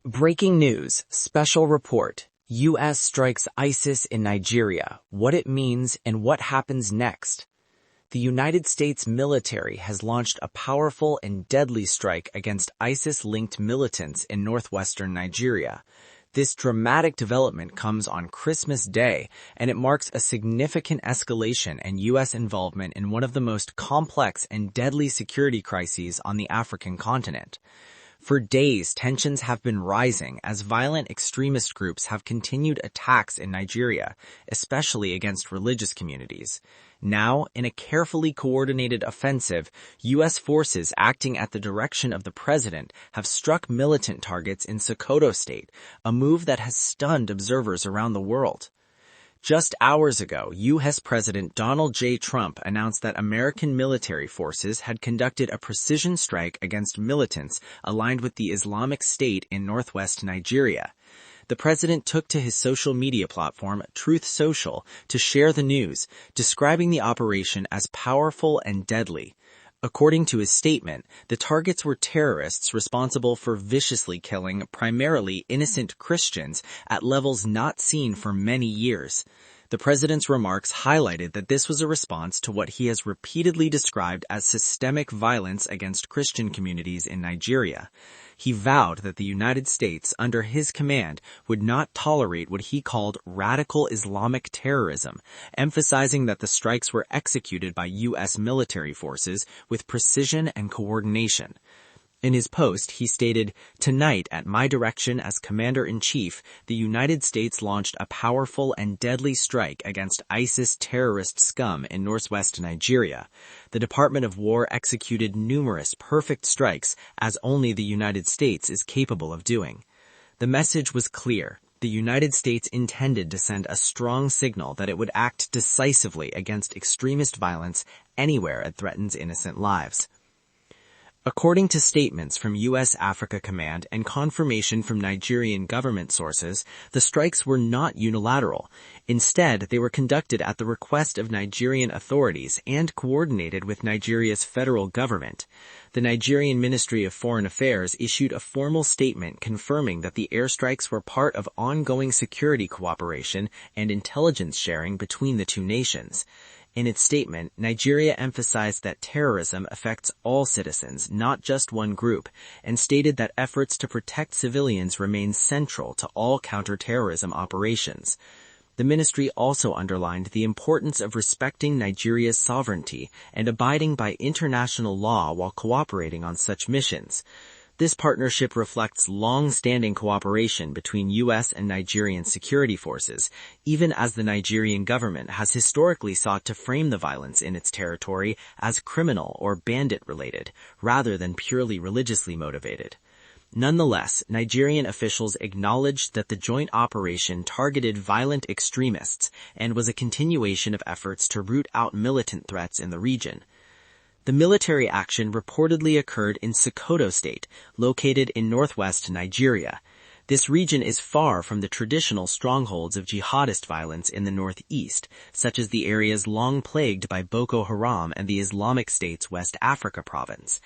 Breaking news, special report. U.S. strikes ISIS in Nigeria, what it means and what happens next. The United States military has launched a powerful and deadly strike against ISIS-linked militants in northwestern Nigeria. This dramatic development comes on Christmas Day, and it marks a significant escalation in U.S. involvement in one of the most complex and deadly security crises on the African continent. For days, tensions have been rising as violent extremist groups have continued attacks in Nigeria, especially against religious communities. Now, in a carefully coordinated offensive, U.S. forces acting at the direction of the president have struck militant targets in Sokoto State, a move that has stunned observers around the world. Just hours ago, U.S. President Donald J. Trump announced that American military forces had conducted a precision strike against militants aligned with the Islamic State in northwest Nigeria. The president took to his social media platform, Truth Social, to share the news, describing the operation as powerful and deadly. According to his statement, the targets were terrorists responsible for viciously killing primarily innocent Christians at levels not seen for many years. The president's remarks highlighted that this was a response to what he has repeatedly described as systemic violence against Christian communities in Nigeria. He vowed that the United States, under his command, would not tolerate what he called radical Islamic terrorism, emphasizing that the strikes were executed by U.S. military forces with precision and coordination. In his post, he stated, "Tonight, at my direction as Commander-in-Chief, the United States launched a powerful and deadly strike against ISIS terrorist scum in northwest Nigeria. The Department of War executed numerous perfect strikes, as only the United States is capable of doing." The message was clear. The United States intended to send a strong signal that it would act decisively against extremist violence anywhere it threatens innocent lives. According to statements from U.S. Africa Command and confirmation from Nigerian government sources, the strikes were not unilateral. Instead, they were conducted at the request of Nigerian authorities and coordinated with Nigeria's federal government. The Nigerian Ministry of Foreign Affairs issued a formal statement confirming that the airstrikes were part of ongoing security cooperation and intelligence sharing between the two nations. In its statement, Nigeria emphasized that terrorism affects all citizens, not just one group, and stated that efforts to protect civilians remain central to all counterterrorism operations. The ministry also underlined the importance of respecting Nigeria's sovereignty and abiding by international law while cooperating on such missions. This partnership reflects long-standing cooperation between U.S. and Nigerian security forces, even as the Nigerian government has historically sought to frame the violence in its territory as criminal or bandit-related, rather than purely religiously motivated. Nonetheless, Nigerian officials acknowledged that the joint operation targeted violent extremists and was a continuation of efforts to root out militant threats in the region. The military action reportedly occurred in Sokoto State, located in northwest Nigeria. This region is far from the traditional strongholds of jihadist violence in the northeast, such as the areas long plagued by Boko Haram and the Islamic State's West Africa province.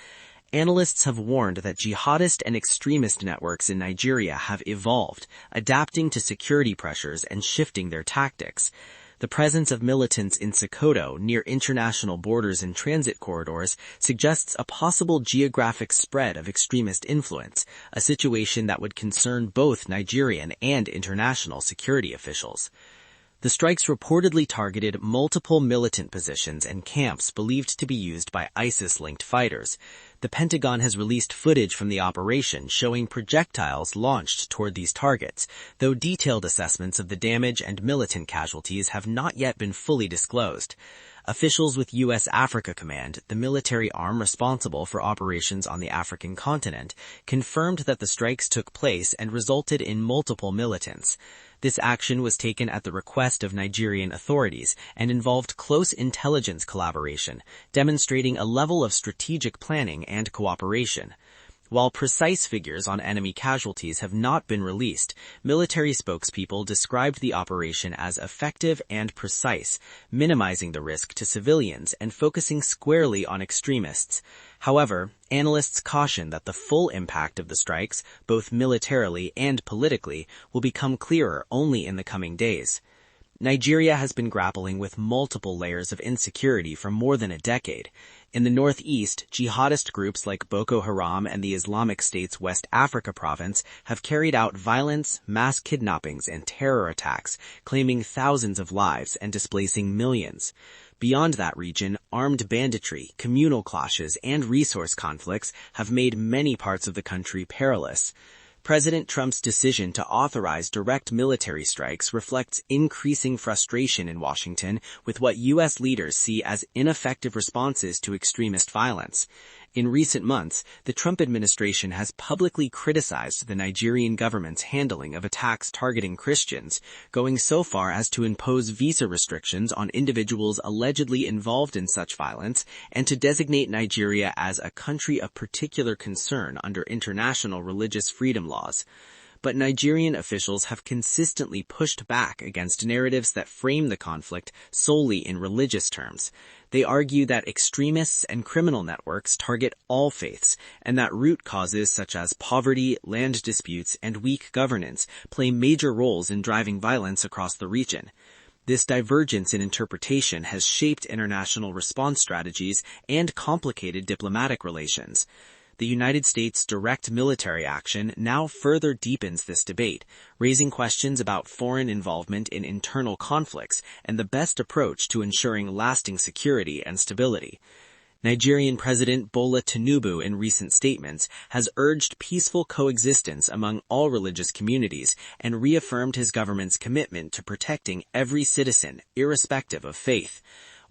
Analysts have warned that jihadist and extremist networks in Nigeria have evolved, adapting to security pressures and shifting their tactics. The presence of militants in Sokoto, near international borders and transit corridors, suggests a possible geographic spread of extremist influence, a situation that would concern both Nigerian and international security officials. The strikes reportedly targeted multiple militant positions and camps believed to be used by ISIS-linked fighters. The Pentagon has released footage from the operation showing projectiles launched toward these targets, though detailed assessments of the damage and militant casualties have not yet been fully disclosed. Officials with U.S. Africa Command, the military arm responsible for operations on the African continent, confirmed that the strikes took place and resulted in multiple militants. This action was taken at the request of Nigerian authorities and involved close intelligence collaboration, demonstrating a level of strategic planning and cooperation. While precise figures on enemy casualties have not been released, military spokespeople described the operation as effective and precise, minimizing the risk to civilians and focusing squarely on extremists. However, analysts caution that the full impact of the strikes, both militarily and politically, will become clearer only in the coming days. Nigeria has been grappling with multiple layers of insecurity for more than a decade. In the northeast, jihadist groups like Boko Haram and the Islamic State's West Africa province have carried out violence, mass kidnappings, and terror attacks, claiming thousands of lives and displacing millions. Beyond that region, armed banditry, communal clashes, and resource conflicts have made many parts of the country perilous. President Trump's decision to authorize direct military strikes reflects increasing frustration in Washington with what U.S. leaders see as ineffective responses to extremist violence. In recent months, the Trump administration has publicly criticized the Nigerian government's handling of attacks targeting Christians, going so far as to impose visa restrictions on individuals allegedly involved in such violence and to designate Nigeria as a country of particular concern under international religious freedom laws. But Nigerian officials have consistently pushed back against narratives that frame the conflict solely in religious terms. They argue that extremists and criminal networks target all faiths, and that root causes such as poverty, land disputes, and weak governance play major roles in driving violence across the region. This divergence in interpretation has shaped international response strategies and complicated diplomatic relations. The United States' direct military action now further deepens this debate, raising questions about foreign involvement in internal conflicts and the best approach to ensuring lasting security and stability. Nigerian President Bola Tinubu in recent statements has urged peaceful coexistence among all religious communities and reaffirmed his government's commitment to protecting every citizen, irrespective of faith.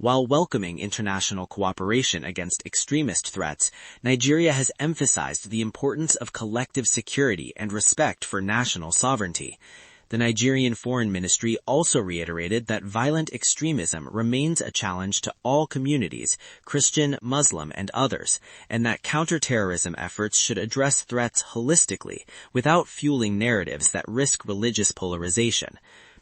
While welcoming international cooperation against extremist threats, Nigeria has emphasized the importance of collective security and respect for national sovereignty. The Nigerian Foreign Ministry also reiterated that violent extremism remains a challenge to all communities, Christian, Muslim, and others, and that counterterrorism efforts should address threats holistically, without fueling narratives that risk religious polarization.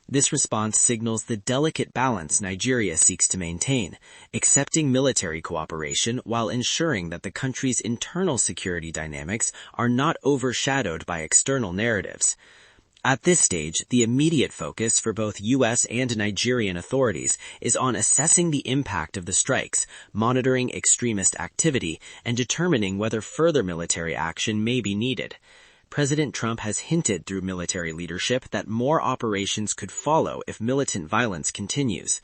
This response signals the delicate balance Nigeria seeks to maintain, accepting military cooperation while ensuring that the country's internal security dynamics are not overshadowed by external narratives. At this stage, the immediate focus for both U.S. and Nigerian authorities is on assessing the impact of the strikes, monitoring extremist activity, and determining whether further military action may be needed. President Trump has hinted through military leadership that more operations could follow if militant violence continues.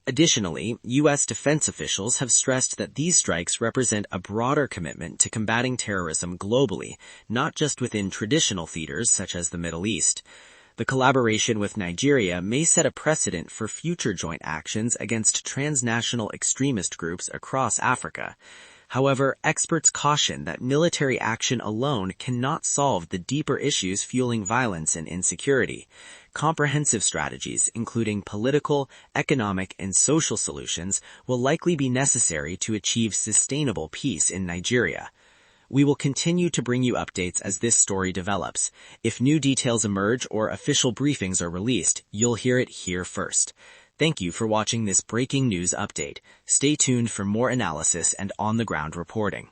Additionally, U.S. defense officials have stressed that these strikes represent a broader commitment to combating terrorism globally, not just within traditional theaters such as the Middle East. The collaboration with Nigeria may set a precedent for future joint actions against transnational extremist groups across Africa. However, experts caution that military action alone cannot solve the deeper issues fueling violence and insecurity. Comprehensive strategies, including political, economic, and social solutions, will likely be necessary to achieve sustainable peace in Nigeria. We will continue to bring you updates as this story develops. If new details emerge or official briefings are released, you'll hear it here first. Thank you for watching this breaking news update. Stay tuned for more analysis and on-the-ground reporting.